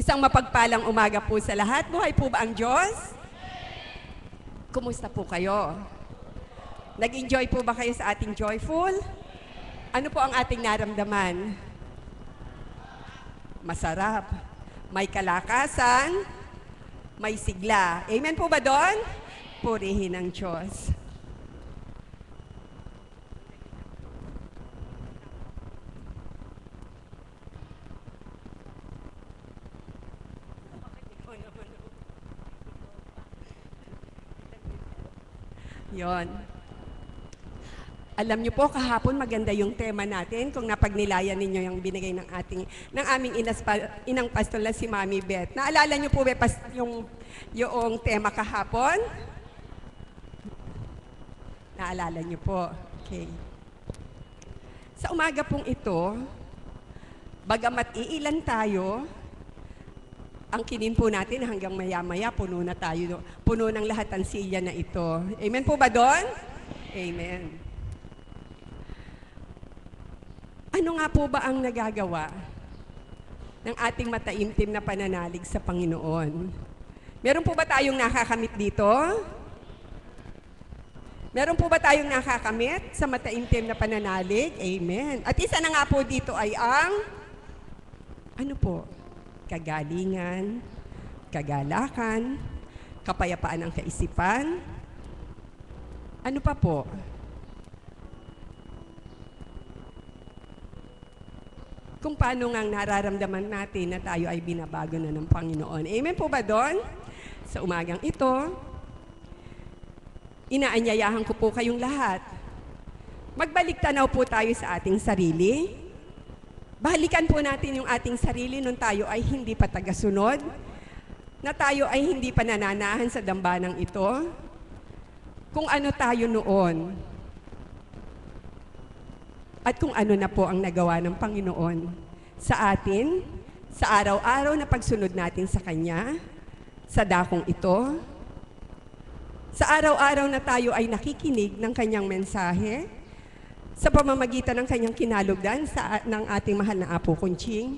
Isang mapagpalang umaga po sa lahat. Buhay po ba ang Diyos? Kumusta po kayo? Nag-enjoy po ba kayo sa ating joyful? Ano po ang ating naramdaman? Masarap. May kalakasan. May sigla. Amen po ba doon? Purihin ang Diyos. Yon. Alam niyo po, kahapon maganda yung tema natin kung napagnilayan ninyo yung binigay ng aming inang pastol na si Mami Beth. Naalala niyo po ba yung tema kahapon? Naalala niyo po. Okay. Sa umaga pong ito, bagamat iilan tayo, ang kinin po natin hanggang maya-maya, puno na tayo. Puno ng lahat ang silya na ito. Amen po ba doon? Amen. Ano nga po ba ang nagagawa ng ating mataimtim na pananalig sa Panginoon? Meron po ba tayong nakakamit dito? Meron po ba tayong nakakamit sa mataimtim na pananalig? Amen. At isa na nga po dito ay ang, ano po? Kagalingan, kagalakan, kapayapaan ng kaisipan. Ano pa po? Kung paano nga nararamdaman natin na tayo ay binabago na ng Panginoon. Amen po ba doon? Sa umagang ito, inaanyayahan ko po kayong lahat. Magbalik tanaw po tayo sa ating sarili. Balikan po natin yung ating sarili nung tayo ay hindi pa tagasunod, na tayo ay hindi pa nananahan sa dambanang ito, kung ano tayo noon, at kung ano na po ang nagawa ng Panginoon sa atin, sa araw-araw na pagsunod natin sa Kanya, sa dakong ito, sa araw-araw na tayo ay nakikinig ng Kanyang mensahe, sa pamamagitan ng Kanyang kinalugdan ng ating mahal na Apo Kunching,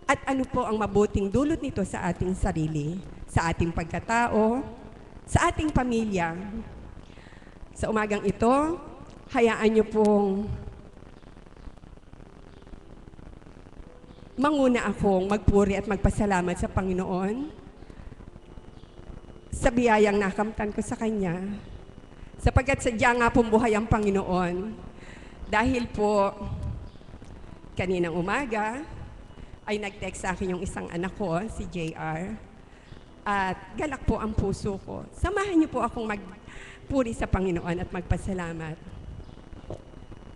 at ano po ang mabuting dulot nito sa ating sarili, sa ating pagkatao, sa ating pamilya. Sa umagang ito, hayaan niyo pong manguna akong magpuri at magpasalamat sa Panginoon sa biyayang nakamtan ko sa Kanya, sapagkat sadya nga pong buhay ang Panginoon. Dahil po, kaninang umaga, ay nag-text sa akin yung isang anak ko, si JR, at galak po ang puso ko. Samahan niyo po akong magpuri sa Panginoon at magpasalamat.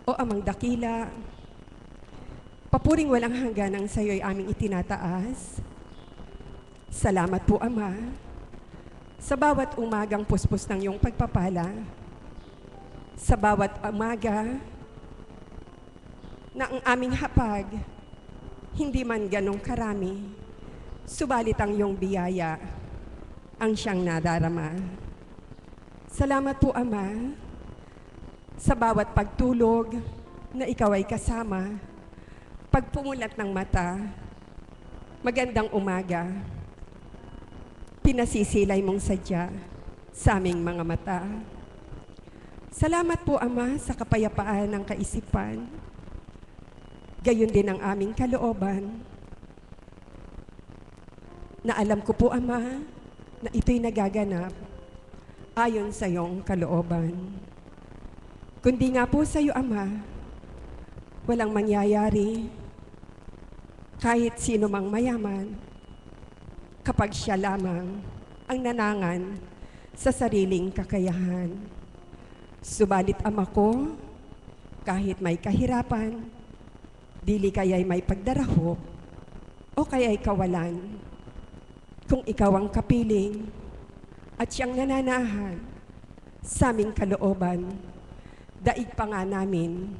O Amang Dakila, papuring walang hangganang sa iyo'y aming itinataas. Salamat po, Ama, sa bawat umagang puspos ng iyong pagpapala, sa bawat umaga na ang aming hapag, hindi man ganong karami, subalit ang iyong biyaya ang siyang nadarama. Salamat po, Ama, sa bawat pagtulog na ikaw ay kasama, pagpumulat ng mata, magandang umaga, pinasisilay mong sadya sa aming mga mata. Salamat po, Ama, sa kapayapaan ng kaisipan, gayon din ang aming kalooban, na alam ko po, Ama, na ito'y nagaganap ayon sa iyong kalooban. Kundi nga po sa iyo, Ama, walang mangyayari kahit sino mang mayaman kapag siya lamang ang nanangan sa sariling kakayahan. Subalit, Ama ko, kahit may kahirapan, dili kaya'y may pagdaraho o kaya'y kawalan, kung ikaw ang kapiling at siyang nananahan sa aming kalooban, daig pa nga namin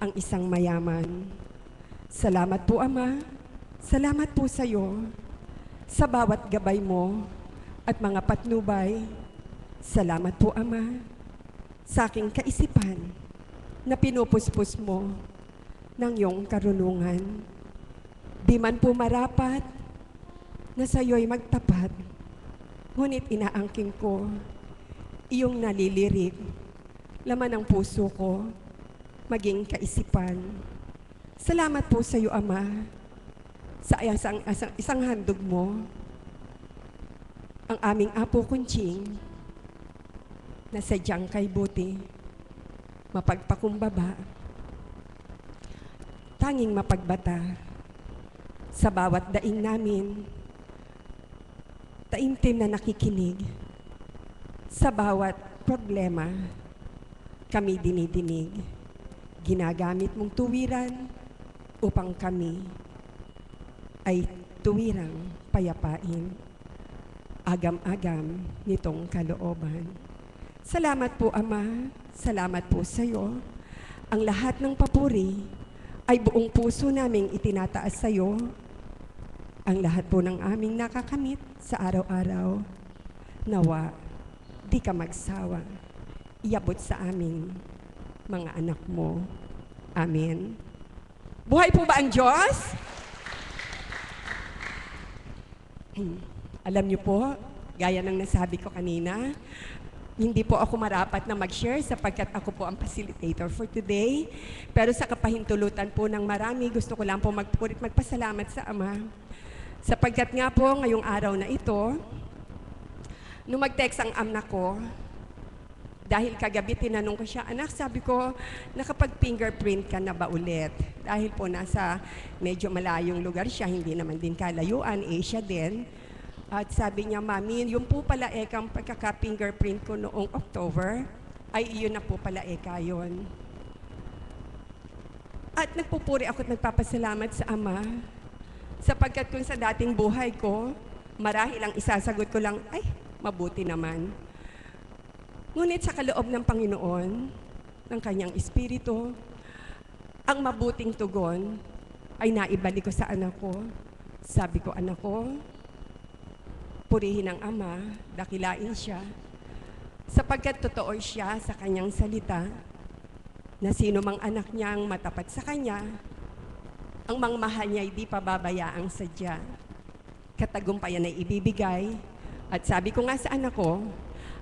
ang isang mayaman. Salamat po, Ama. Salamat po sa iyo sa bawat gabay mo at mga patnubay. Salamat po, Ama, sa aking kaisipan na pinupuspos mo ng iyong karunungan. Di man po marapat na sa'yo'y magtapat, ngunit inaangking ko iyong nalilirik, laman ng puso ko, maging kaisipan. Salamat po sa iyo, Ama, sa isang handog mo, ang aming apo Kunching, na sadyang kay buti, mapagpakumbaba, tanging mapagbata, sa bawat daing namin, taimtim na nakikinig, sa bawat problema, kami dinidinig. Ginagamit mong tuwiran upang kami ay tuwirang payapain, agam-agam nitong kalooban. Salamat po, Ama. Salamat po sa iyo. Ang lahat ng papuri ay buong puso naming itinataas sa iyo. Ang lahat po ng aming nakakamit sa araw-araw, nawa, di ka magsawa. Iabot sa aming mga anak mo. Amen. Buhay po ba ang Diyos? Alam niyo po, gaya ng nasabi ko kanina, hindi po ako marapat na mag-share sapagkat ako po ang facilitator for today. Pero sa kapahintulutan po ng marami, gusto ko lang po magpasalamat sa Ama. Sapagkat nga po, ngayong araw na ito, nung mag-text ang anak ko, dahil kagabi tinanong ko siya, anak, sabi ko, nakapag-fingerprint ka na ba ulit? Dahil po nasa medyo malayong lugar siya, hindi naman din kalayuan, Asia din. At sabi niya, Mami, yung po pala ekang pagkaka-fingerprint ko noong October, ay iyon na po pala eka yun. At nagpupuri ako at nagpapasalamat sa Ama, sapagkat kung sa dating buhay ko, marahil ang isasagot ko lang, ay, mabuti naman. Ngunit sa kaloob ng Panginoon, ng Kanyang Espiritu, ang mabuting tugon ay naibalik ko sa anak ko. Sabi ko, anak ko, purihin ang Ama, dakilain siya, sapagkat totoo siya sa Kanyang salita, na sino mang anak niyang matapat sa Kanya, ang mangmahal niya ay di pababayaang sadya. Katagumpayan ay ibibigay. At sabi ko nga sa anak ko,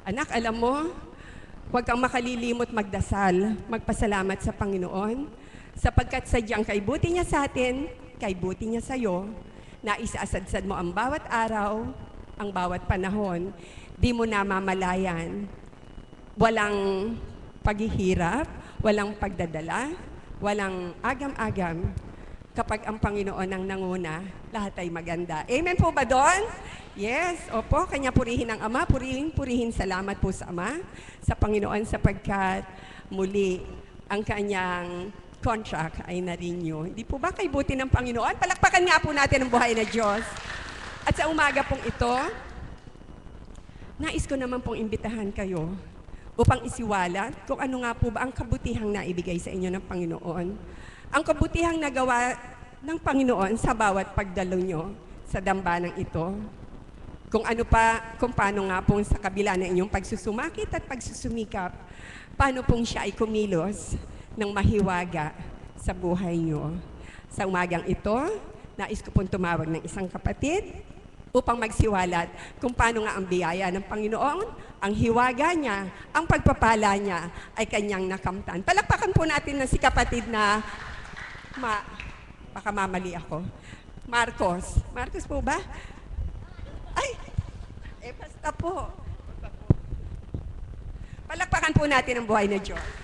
anak, alam mo, huwag kang makalilimot magdasal, magpasalamat sa Panginoon, sapagkat sadyang kay buti niya sa atin, kay buti niya sa iyo, na isaasadsad mo ang bawat araw, ang bawat panahon, di mo namamalayan. Walang paghihirap, walang pagdadala, walang agam-agam. Kapag ang Panginoon ang nanguna, lahat ay maganda. Amen po ba doon? Yes, opo, kanya purihin ang Ama, purihin, salamat po sa Ama, sa Panginoon sapagkat muli ang kanyang contract ay na-renew. Hindi po ba kay buti ng Panginoon? Palakpakan nga po natin ang buhay na Diyos. At sa umaga pong ito, nais ko naman pong imbitahan kayo upang isiwalat kung ano nga po ba ang kabutihang naibigay sa inyo ng Panginoon. Ang kabutihang nagawa ng Panginoon sa bawat pagdalo nyo sa dambanang ito. Kung paano nga pong sa kabila ng inyong pagsusumakit at pagsusumikap, paano pong siya ay kumilos ng mahiwaga sa buhay nyo. Sa umagang ito, nais ko pong tumawag ng isang kapatid upang magsiwalat kung paano nga ang biyaya ng Panginoon, ang hiwaga niya, ang pagpapala niya ay kanyang nakamtan. Palakpakan po natin na si kapatid na, baka mamali ako, Marcos. Marcos po ba? Ay, basta po. Palakpakan po natin ang buhay na Diyos.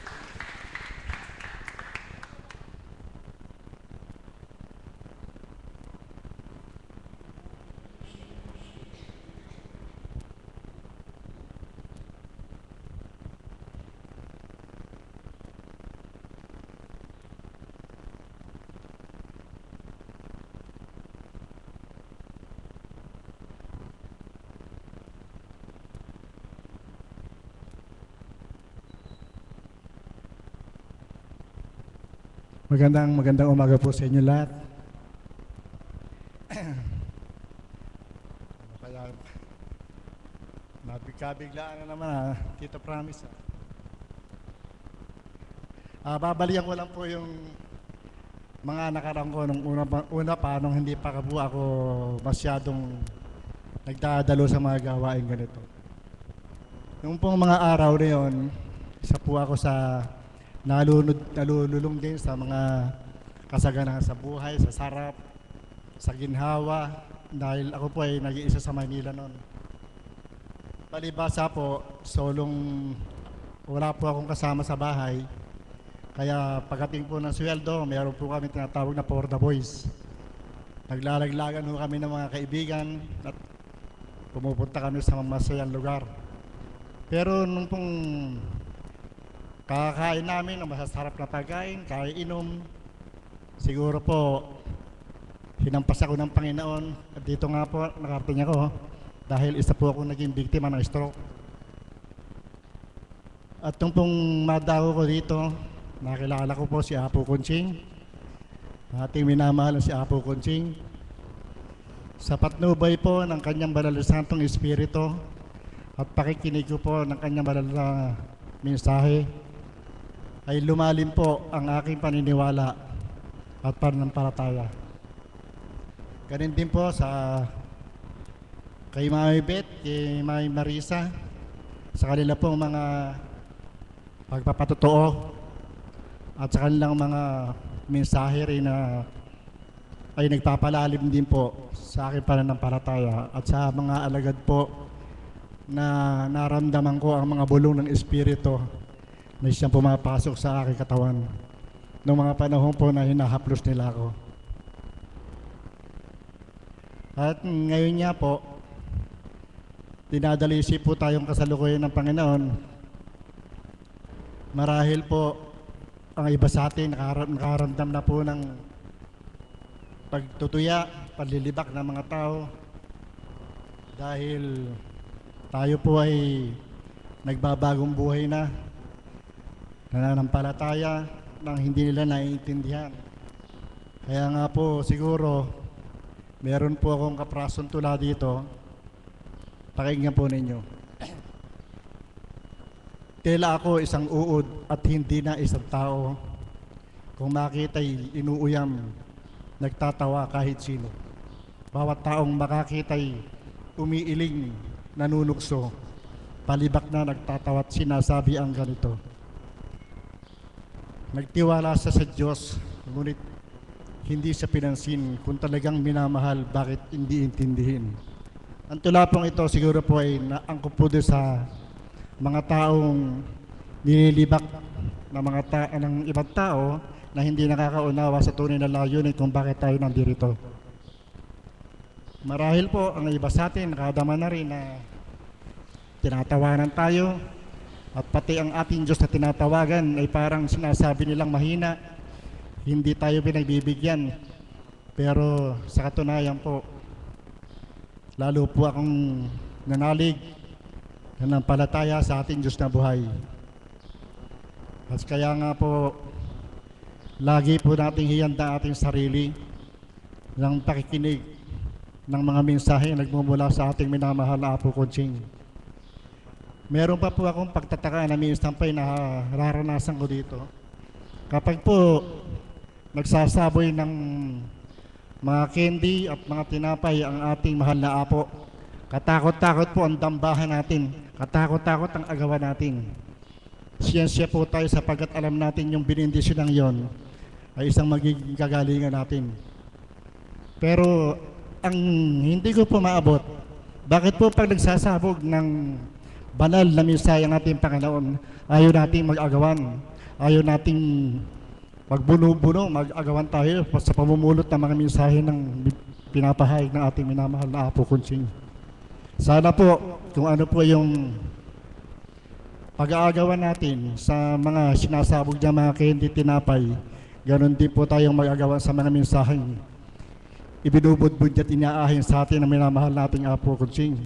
Magandang umaga po sa inyo lahat. Kaya nabigla na naman Tito Promise. Babalikan ko lang po yung mga nakaraan ko nung una pa nung hindi pa kabuo ako masyadong nagdadalo sa mga gawain ganito. Noong pong mga araw na yon, isa po ako sa nalululong din sa mga kasaganahan sa buhay, sa sarap, sa ginhawa, dahil ako po ay nag-iisa sa Manila noon. Palibasa po, wala po akong kasama sa bahay. Kaya pagdating po ng sweldo, mayroon po kami tinatawag na for the boys. Naglalaglagan po kami ng mga kaibigan at pumupunta kami sa masayang lugar. Pero nung pong kakakain namin ng masasarap na pagkain, inom, siguro po hinampas ako ng Panginoon. At dito nga po nakarating ako dahil isa po ako naging biktima ng stroke. At nung pong madago ko dito, nakilala ko po si Apo Kunching, ating minamahal na si Apo Kunching. Sa patnubay po ng kanyang banal na santong espiritu at pakikinig ko po ng kanyang banal na mensahe, ay lumalim po ang aking paniniwala at pananampalataya. Ganun din po kay Mami Beth, kay Mami Marisa, sa kanila pong mga pagpapatotoo at sa kanilang mga mensahe rin na ay nagpapalalim din po sa aking pananampalataya at sa mga alagad po na naramdaman ko ang mga bulong ng Espiritu na siyang pumapasok sa aking katawan noong mga panahon po na hinahaplos nila ako. At ngayon nga po, dinadalisi po tayong kasalukuyan ng Panginoon. Marahil po ang iba sa atin nakaramdam na po ng pagtutuya, panlilibak ng mga tao dahil tayo po ay nagbabagong buhay na, nananampalataya nang hindi nila naiintindihan. Kaya nga po siguro meron po akong kaprasong tula dito. Pakinggan po ninyo. Tila ako isang uod at hindi na isang tao. Kung makita'y inuuyam, nagtatawa kahit sino. Bawat taong makakita'y umiiling, nanunukso, palibak na nagtatawa at sinasabi ang ganito. Nagtiwala sa Diyos, ngunit hindi siya pinansin. Kung talagang minamahal, bakit hindi intindihin? Ang tula pong ito siguro po ay naangkop po doon sa mga taong nililibak ng ibang tao na hindi nakakaunawa sa tunay na layunin kung bakit tayo nandito. Marahil po ang iba sa atin nakadama na rin na tinatawanan tayo at pati ang ating Diyos na tinatawagan ay parang sinasabi nilang mahina, hindi tayo pinagbibigyan. Pero sa katunayan po, lalo po akong nanalig, nanampalataya sa ating Diyos na buhay. At kaya nga po, lagi po nating hiyanda ating sarili ng pakikinig ng mga mensahe na nagmumula sa ating minamahal na Apo Kunching. Meron pa po akong pagtataka na minsan pa'y nararanasan ko dito. Kapag po nagsasaboy ng mga candy at mga tinapay ang ating mahal na Apo, katakot-takot po ang dambahan natin, katakot-takot ang agawan natin. Siyensya po tayo sapagkat alam natin yung binindisyon ng yon ay isang magiging kagalingan natin. Pero ang hindi ko po maabot, bakit po pag nagsasabog ng banal na mensahe ng ating Panginoon, ayaw nating mag-agawan, ayaw nating magbuno-buno, mag-agawan tayo sa pamumulot ng mga mensahe ng pinapahayag ng ating minamahal na Apo Kunching. Sana po, kung ano po yung pag-aagawan natin sa mga sinasabog niya mga candy tinapay, ganon din po tayong mag-agawan sa mga mensaheng ibinubudbud at inaahin sa atin ang minamahal nating Apo Kunching.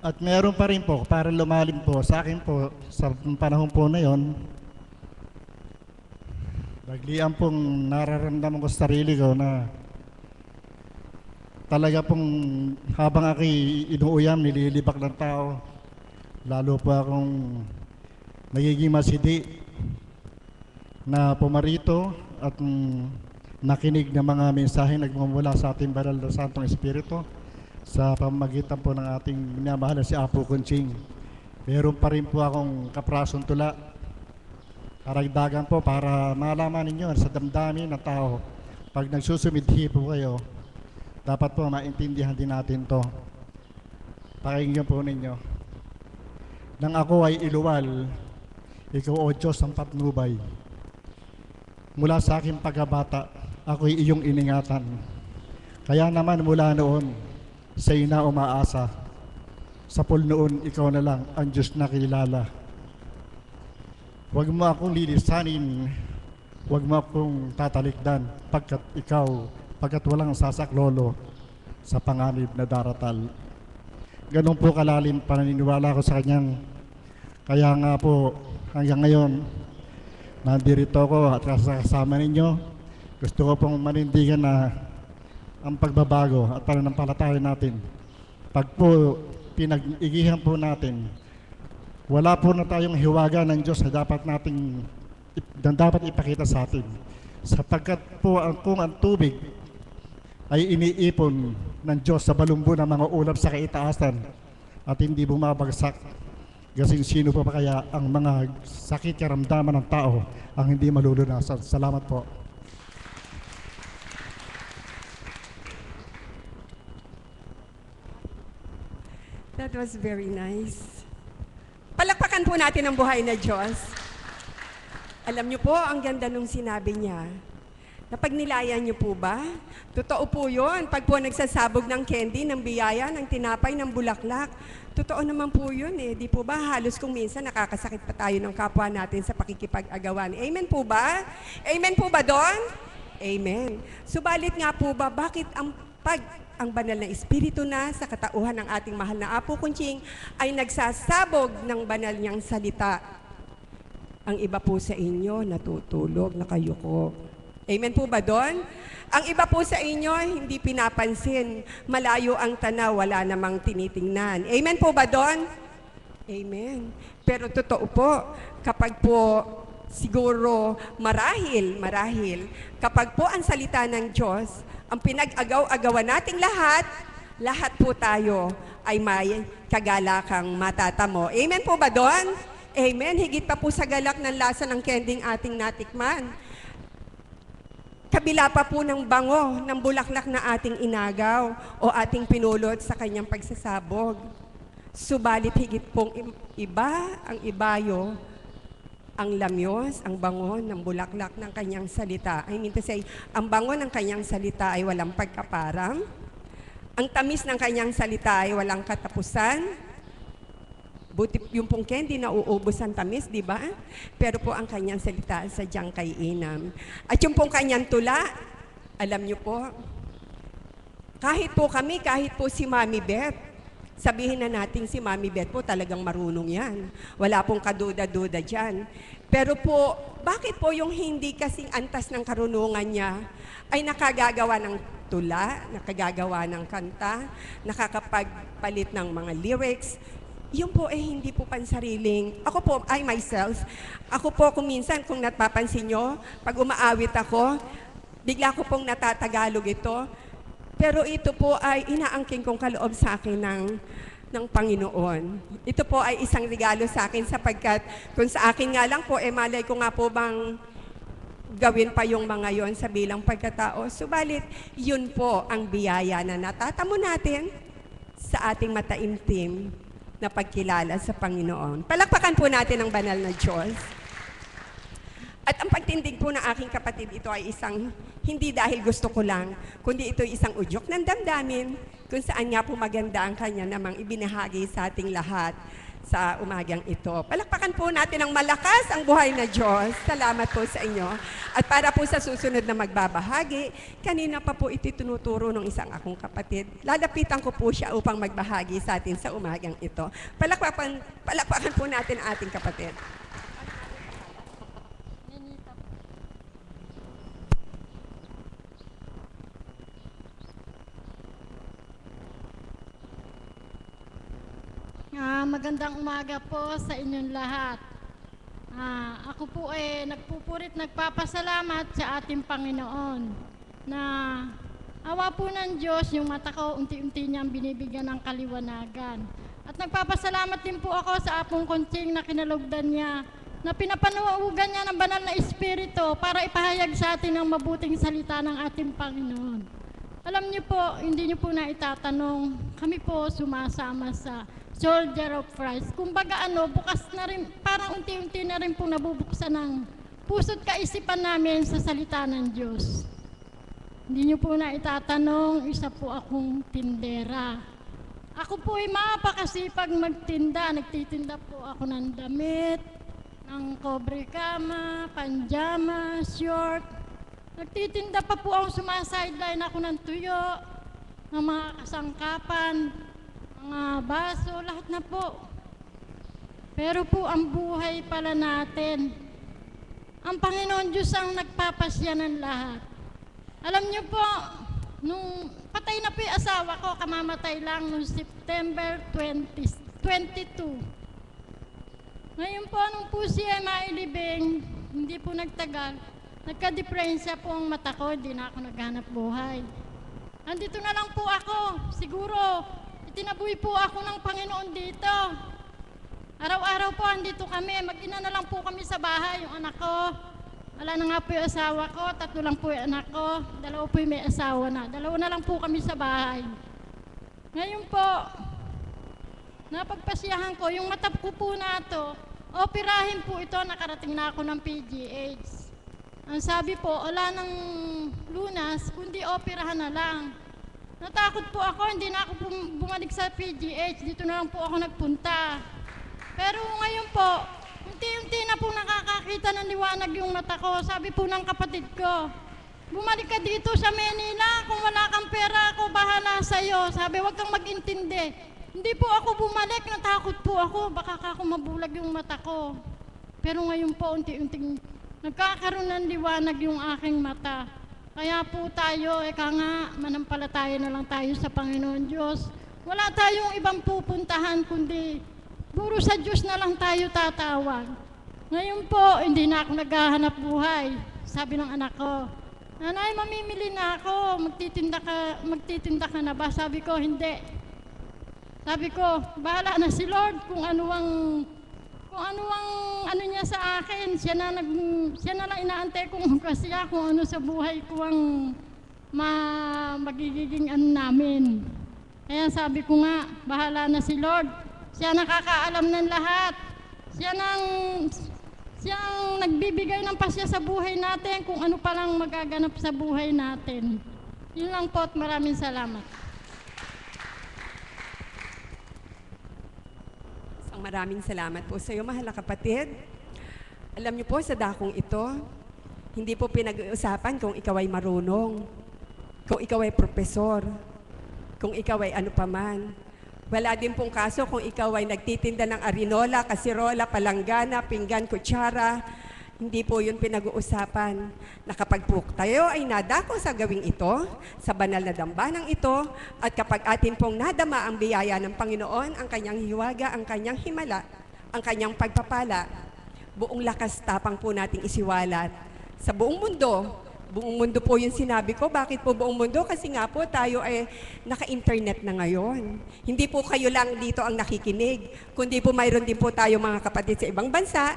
At meron pa rin po, para lumalim po, sa akin po, sa panahon po na yon, baglian pong nararamdaman ko sa sarili ko na talaga pong habang ako'y inuuyam, nililibak ng tao, lalo po akong nagiging masidi na pumarito at nakinig ng mga mensahe nagmumula sa ating banal na Santong Espiritu sa pamamagitan po ng ating minamahal na si Apo Kunching. Meron pa rin po akong kaprasong tula, karagdagan po para malaman ninyo sa damdamin ng tao. Pag nagsusumidhi po kayo, dapat po maintindihan din natin to. Pakinggan po ninyo. Nang ako ay iluwal, ikaw o Diyos ang patnubay. Mula sa aking pagkabata, ako'y iyong iningatan. Kaya naman mula noon, sa'yo na umaasa. Sa noon, ikaw na lang ang Diyos na kilala. Huwag mo akong lilisanin, huwag mo akong tatalikdan, pagkat walang sasaklolo sa panganib na daratal. Ganun po kalalim paniniwala ko sa kanyang. Kaya nga po, hanggang ngayon, nandirito ko at kasama ninyo. Gusto ko pong manindigan na ang pagbabago at pananampalataya natin. Pag po pinag-igihan po natin, wala po na tayong hiwaga ng Diyos na dapat ipakita sa atin. Sapagkat po kung ang tubig ay iniipon ng Diyos sa balumbo ng mga ulap sa kaitaasan at hindi bumabagsak, gasing sino pa kaya ang mga sakit karamdaman ng tao ang hindi malulunasan. Salamat po. That was very nice. Palakpakan po natin ang buhay na Diyos. Alam niyo po, ang ganda nung sinabi niya. Napagnilayan niyo po ba? Totoo po yun. Pag po nagsasabog ng candy, ng biyaya, ng tinapay, ng bulaklak, totoo naman po yun eh. Di po ba? Halos kung minsan nakakasakit pa tayo ng kapwa natin sa pakikipag-agawan. Amen po ba? Amen po ba doon? Amen. Subalit nga po ba, bakit ang banal na Espiritu na sa katauhan ng ating mahal na Apo Kunching ay nagsasabog ng banal niyang salita? Ang iba po sa inyo natutulog, nakayuko. Amen po ba doon? Ang iba po sa inyo hindi pinapansin, malayo ang tanaw, wala namang tinitingnan. Amen po ba doon? Amen. Pero totoo po, kapag po siguro marahil, kapag po ang salita ng Diyos, ang pinag-agaw-agawan nating lahat po tayo ay may kagalakang matatamo. Amen po ba doon? Amen. Higit pa po sa galak ng lasa ng kending ating natikman. Kabila pa po ng bango ng bulaklak na ating inagaw o ating pinulot sa kanyang pagsasabog. Subalit higit pong iba ang ibayo, ang lamyos, ang bango ng bulaklak ng kanyang salita. I mean to say, ang bango ng kanyang salita ay walang pagkaparang. Ang tamis ng kanyang salita ay walang katapusan. Buti yung pong candy na uubos ang tamis, di ba? Pero po ang kanyang salita sadyang kaiinam. At yung pong kanyang tula, alam niyo po, kahit po si Mami Beth, sabihin na natin si Mami Beth po talagang marunong yan. Wala pong kaduda-duda dyan. Pero po, bakit po yung hindi kasing antas ng karunungan niya ay nakagagawa ng tula, nakagagawa ng kanta, nakakapagpalit ng mga lyrics, yun po eh hindi po pansariling. Ako po, ako po kung minsan, kung napapansin nyo, pag umaawit ako, bigla ko pong natatagalog ito. Pero ito po ay inaangking kong kaloob sa akin ng Panginoon. Ito po ay isang regalo sa akin sapagkat kung sa akin nga lang po, malay ko nga po bang gawin pa yung mga yon sa bilang pagkatao. Subalit, yun po ang biyaya na natatamo natin sa ating mataimtim na pagkilala sa Panginoon. Palakpakan po natin ang banal na Diyos. At ang pagtindig po ng aking kapatid, ito ay isang, hindi dahil gusto ko lang, kundi ito ay isang udyok ng damdamin, kung saan nga po maganda ang kanya namang ibinahagi sa ating lahat sa umagang ito. Palakpakan po natin ang malakas ang buhay na Diyos. Salamat po sa inyo. At para po sa susunod na magbabahagi, kanina pa po ito tinuturo ng isang akong kapatid. Lalapitan ko po siya upang magbahagi sa atin sa umagang ito. Palakpakan po natin ang ating kapatid. Magandang umaga po sa inyong lahat. Ako po nagpupurit, nagpapasalamat sa ating Panginoon na awa po ng Diyos, yung mata ko unti-unti niyang binibigyan ng kaliwanagan. At nagpapasalamat din po ako sa Apong Kontsing na kinalugdan niya, na pinapanuugan niya ng banal na espiritu para ipahayag sa atin ang mabuting salita ng ating Panginoon. Alam niyo po, hindi niyo po na itatanong, kami po sumasama sa Soldier of Christ. Kumbaga bukas na rin, parang unti-unti na rin po nabubuksan ng puso't kaisipan namin sa salita ng Diyos. Hindi niyo po na itatanong, isa po akong tindera. Ako po ay mapakasipag magtinda. Nagtitinda po ako ng damit, ng kobre kama, panjama, short. Nagtitinda pa po ako, sumasideline ako ng tuyo, ng mga kasangkapan, mga baso, lahat na po. Pero po ang buhay pala natin, ang Panginoon Diyos ang nagpapasya ng lahat. Alam niyo po, nung patay na po yung asawa ko, kamamatay lang noong September 22. Ngayon po, nung po siya mailibing, hindi po nagtagal, nagka-depresya po ang mata ko, hindi na ako naghanap buhay. Andito na lang po ako, siguro, itinabuhi po ako ng Panginoon dito. Araw-araw po, andito kami, mag-ina na lang po kami sa bahay, yung anak ko. Wala na nga po yung asawa ko, 3 lang po yung anak ko, 2 po yung may asawa na. 2 na lang po kami sa bahay. Ngayon po, napagpasyahan ko, yung mata ko po na to, operahin po ito, nakarating na ako ng PGH. Ang sabi po, wala nang lunas, kundi operahan na lang. Natakot po ako, hindi na ako bumalik sa PGH, dito na lang po ako nagpunta. Pero ngayon po, unti-unti na po nakakakita ng liwanag yung mata ko. Sabi po ng kapatid ko, bumalik ka dito sa Manila, kung wala kang pera ako, bahala sa'yo. Sabi, huwag kang mag-intindi. Hindi po ako bumalik, natakot po ako, baka ako mabulag yung mata ko. Pero ngayon po, unti-unting nagkakaroon ng liwanag yung aking mata. Kaya po tayo, manampalataya na lang tayo sa Panginoon Diyos. Wala tayong ibang pupuntahan, kundi puro sa Diyos na lang tayo tatawag. Ngayon po, hindi na ako naghahanap buhay. Sabi ng anak ko, Nanay, mamimili na ako, magtitinda ka na ba? Sabi ko, hindi. Sabi ko, bahala na si Lord kung ano ang ano niya sa akin. Siya na lang inaantay kung kasya kung ano sa buhay ko ang magiging ano namin. Kaya sabi ko nga, bahala na si Lord. Siya nakakaalam ng lahat. Siya ang nagbibigay ng pasya sa buhay natin kung ano palang magaganap sa buhay natin. Yun lang po at maraming salamat. Maraming salamat po sa iyo, mahal na kapatid. Alam niyo po, sa dakong ito, hindi po pinag-uusapan kung ikaw ay marunong, kung ikaw ay propesor, kung ikaw ay ano paman. Wala din pong kaso kung ikaw ay nagtitinda ng arinola, kasirola, palanggana, pinggan, kutsara. Hindi po yun pinag-uusapan. Na kapag po tayo ay nadako sa gawing ito, sa banal na dambanang ito, at kapag atin pong nadama ang biyaya ng Panginoon, ang kanyang hiwaga, ang kanyang himala, ang kanyang pagpapala, buong lakas tapang po nating isiwalat sa buong mundo. Buong mundo po yung sinabi ko. Bakit po buong mundo? Kasi nga po tayo ay naka-internet na ngayon. Hindi po kayo lang dito ang nakikinig, kundi po mayroon din po tayo mga kapatid sa ibang bansa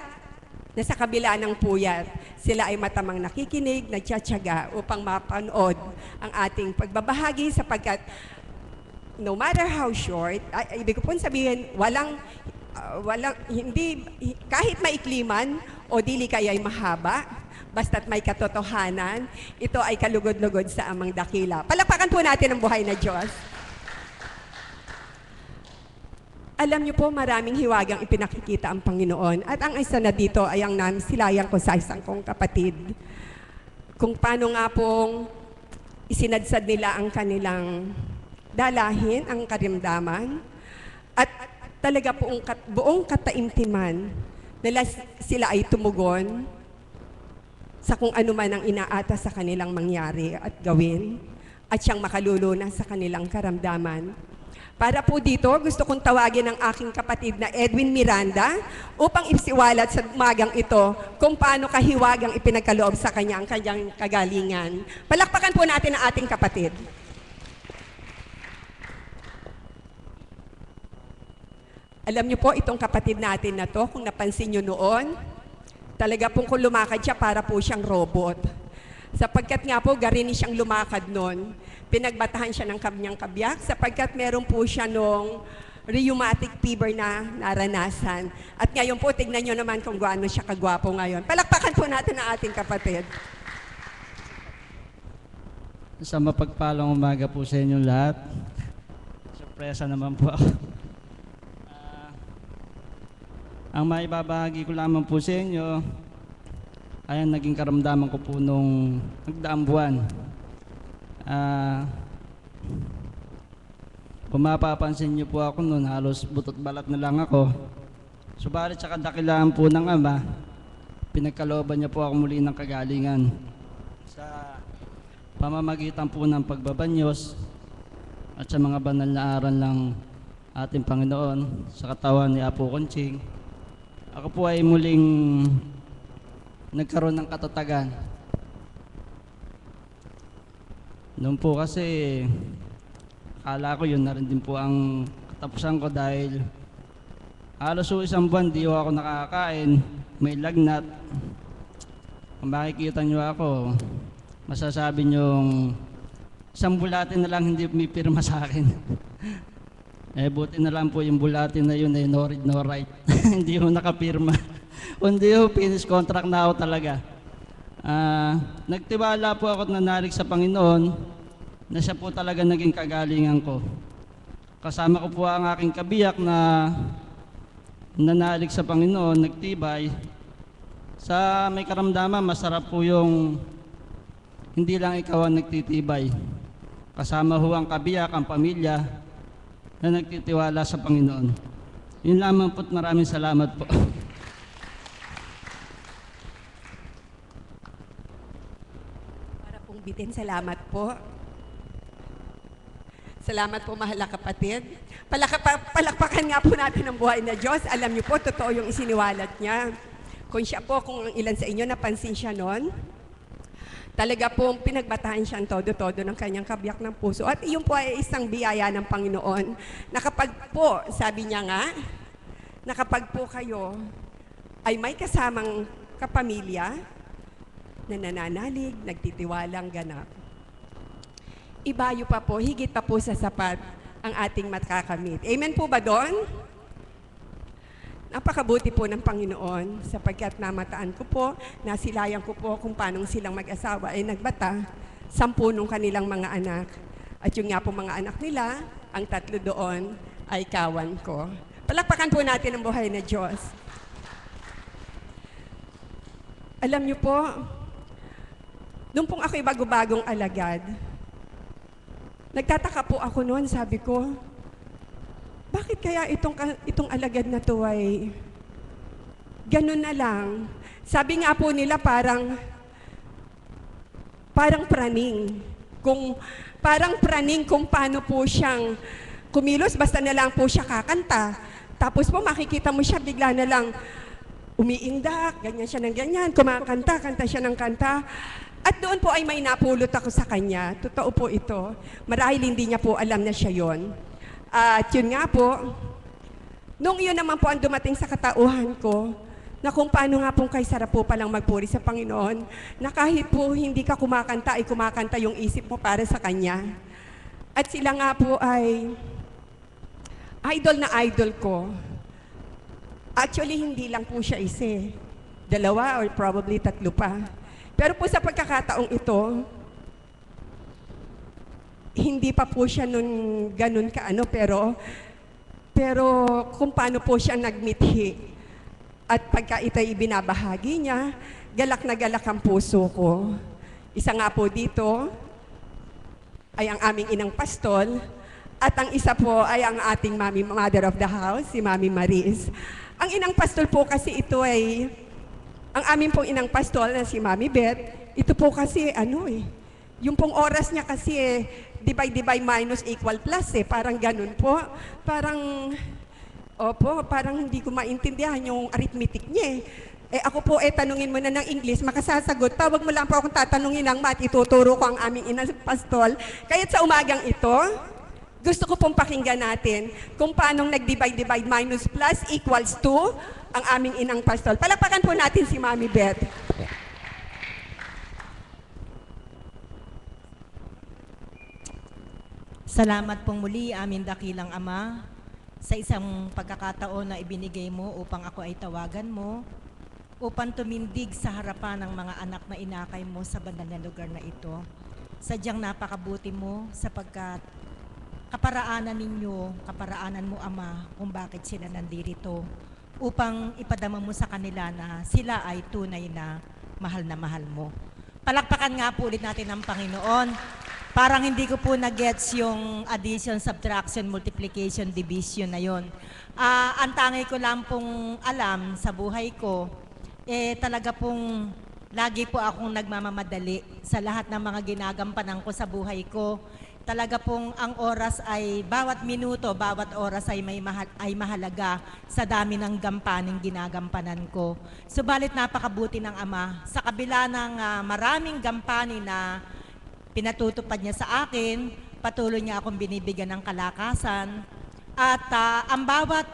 na sa kabila ng puyat, sila ay matamang nakikinig, nagtsatsaga upang mapanood ang ating pagbabahagi sapagkat no matter how short, ibig ko po sabihin, kahit maikliman o dili kaya'y mahaba, basta't may katotohanan, ito ay kalugod-lugod sa amang dakila. Palakpakan po natin ang buhay na Diyos. Alam niyo po, maraming hiwagang ipinakikita ang Panginoon. At ang isa na dito ay ang nasilayan ko sa isang kong kapatid. Kung paano nga pong isinadsad nila ang kanilang dalahin, ang karimdaman. At talaga buong kataimtiman nila sila ay tumugon sa kung ano man ang inaata sa kanilang mangyari at gawin at siyang makalulunas sa kanilang karamdaman. Para po dito, gusto kong tawagin ang aking kapatid na Edwin Miranda upang isiwalat sa umagang ito kung paano kahiwagang ipinagkaloob sa kanya ang kanyang kagalingan. Palakpakan po natin ang ating kapatid. Alam niyo po, itong kapatid natin na to, kung napansin niyo noon, talaga pong kung lumakad siya, para po siyang robot. Sapagkat nga po, garini siyang lumakad noon. Pinagbatahan siya ng kanyang kabiyak sapagkat meron po siya nung rheumatic fever na naranasan. At ngayon po, tignan nyo naman kung gaano siya kagwapo ngayon. Palakpakan po natin ang ating kapatid. Sa mapagpalang umaga po sa inyong lahat. Sorpresa naman po ako. Ang maibabahagi ko lamang po sa inyo ay ang naging karamdaman ko po nung nagdaang buwan. Kung mapapansin niyo po ako noon, halos butot balat na lang ako. Subalit sa kadakilaan po ng Ama, pinagkalooban niya po ako muli ng kagalingan. Sa pamamagitan po ng pagbabanyos at sa mga banal na aral ng ating Panginoon sa katawan ni Apo Conching, ako po ay muling nagkaroon ng katatagan. Noon po kasi, akala ko yun na rin din po ang katapusan ko dahil halos isang buwan di ako nakakain, may lagnat. Kung makikita nyo ako, masasabi nyo, isang bulatin na lang hindi pumipirma sa akin. Buti na lang po yung bulatin na yun ay no read, no write. Hindi ko nakapirma. Hindi ko finish contract na ako talaga. Nagtiwala po ako na narig sa Panginoon na siya po talaga naging kagalingan ko. Kasama ko po ang aking kabiyak na nanalig sa Panginoon, nagtibay. Sa may karamdaman, masarap po yung hindi lang ikaw ang nagtitibay. Kasama ho ang kabiyak, ang pamilya na nagtitiwala sa Panginoon. Yun lamang po't maraming salamat po. Bitin, salamat po. Salamat po, mahal na kapatid. Palakpakan nga po natin ang buhay na Diyos. Alam niyo po, totoo yung isiniwalat niya. Kung siya po, kung ilan sa inyo napansin siya noon, talaga pong pinagbatahan siya ang todo-todo ng kanyang kabiyak ng puso. At iyon po ay isang biyaya ng Panginoon. Na kapag po, sabi niya nga, na kapag po kayo ay may kasamang kapamilya, na nananalig, nagtitiwalang ganap. Ibayo pa po, higit pa po sa sapat ang ating makakamit. Amen po ba doon? Napakabuti po ng Panginoon sapagkat namataan ko po, nasilayan ko po kung paano silang mag-asawa ay nagbata, 10 nung kanilang mga anak. At yung nga po mga anak nila, ang 3 doon ay kawan ko. Palakpakan po natin ang buhay na Diyos. Alam niyo po, nung pong ako'y bago-bagong alagad, nagtataka po ako noon, sabi ko, bakit kaya itong alagad na to ay ganun na lang? Sabi nga po nila parang praning. Parang praning kung paano po siyang kumilos, basta na lang po siya kakanta. Tapos po makikita mo siya, bigla na lang umiingdak, ganyan siya ng ganyan, kanta siya ng kanta. At doon po ay may napulot ako sa kanya. Totoo po ito. Marahil hindi niya po alam na siya yon. At yun nga po, nung yun naman po ang dumating sa katauhan ko, na kung paano nga pong kay sarap po palang magpuri sa Panginoon, na kahit po hindi ka kumakanta, ay kumakanta yung isip mo para sa Kanya. At sila nga po ay idol na idol ko. Actually, hindi lang po siya isa. 2 or probably 3 pa. Pero po sa pagkakataong ito, hindi pa po siya nun ganun kaano, pero kung paano po siya nagmithi. At pagka ito'y ibinabahagi niya, galak na galak ang puso ko. Isa nga po dito ay ang aming inang pastol, at ang isa po ay ang ating mother of the house, si Mami Maris. Ang inang pastol po kasi ito ay ang amin pong inang pastol na si Mami Beth, ito po kasi yung pong oras niya kasi divide minus equal plus eh. Parang ganun po. Parang, opo, parang hindi ko maintindihan yung arithmetic niya eh. Eh ako po tanungin mo na ng English, makasasagot pa. Wag mo lang po akong tatanungin ng math, ituturo ko ang aming inang pastol. Kaya't sa umagang ito, gusto ko pong pakinggan natin kung paanong nag-divide minus plus equals 2 ang aming inang pastol. Palakpakan po natin si Mami Beth. Salamat pong muli, aming dakilang Ama, sa isang pagkakataon na ibinigay mo upang ako ay tawagan mo, upang tumindig sa harapan ng mga anak na inakay mo sa banal na lugar na ito. Sadyang napakabuti mo sapagkat kaparaanan ninyo, kaparaanan mo Ama, kung bakit sila nandirito, upang ipadama mo sa kanila na sila ay tunay na mahal mo. Palakpakan nga po ulit natin ang Panginoon. Parang hindi ko po na-gets yung addition, subtraction, multiplication, division na yon. Ang tangi ko lang pong alam sa buhay ko, talaga pong lagi po akong nagmamamadali sa lahat ng mga ginagampanan ko sa buhay ko. Talaga pong ang oras ay, bawat minuto, bawat oras ay mahalaga sa dami ng gampaning ginagampanan ko. Subalit napakabuti ng Ama, sa kabila ng maraming gampanin na pinatutupad niya sa akin, patuloy niya akong binibigyan ng kalakasan, at ang bawat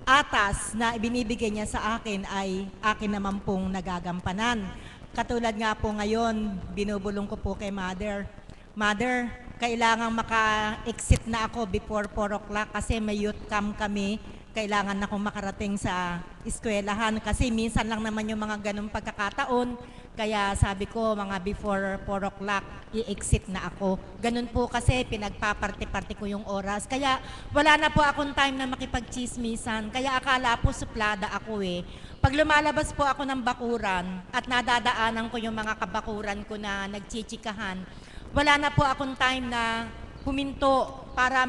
atas na ibinibigay niya sa akin ay akin naman pong nagagampanan. Katulad nga po ngayon, binubulong ko po kay Mother. Mother, kailangan maka-exit na ako before 4 o'clock kasi may youth camp kami. Kailangan akong makarating sa eskwelahan kasi minsan lang naman yung mga ganong pagkakataon. Kaya sabi ko, mga before 4 o'clock, i-exit na ako. Ganun po kasi pinagpaparte-parte ko yung oras. Kaya wala na po akong time na makipag-chismisan. Kaya akala po suplada ako eh. Pag lumalabas po ako ng bakuran at nadadaanan ko yung mga kabakuran ko na nagchichikahan, wala na po akong time na huminto para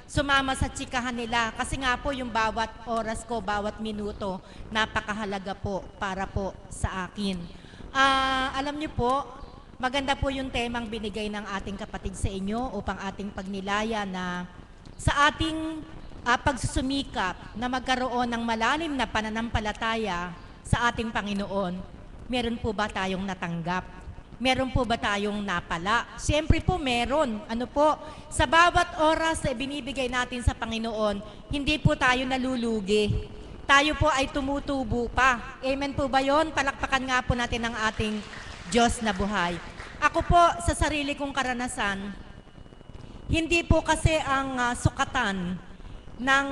sumama sa chikahan nila. Kasi nga po yung bawat oras ko, bawat minuto, napakahalaga po para po sa akin. Alam niyo po, maganda po yung temang binigay ng ating kapatid sa inyo upang ating pagnilaya na sa ating pagsusumikap na magkaroon ng malalim na pananampalataya sa ating Panginoon, meron po ba tayong natanggap? Meron po ba tayong napala? Siyempre po meron. Ano po, sa bawat oras na binibigay natin sa Panginoon, hindi po tayo nalulugi. Tayo po ay tumutubo pa. Amen po ba yon? Palakpakan nga po natin ang ating Diyos na buhay. Ako po, sa sarili kong karanasan, hindi po kasi ang sukatan ng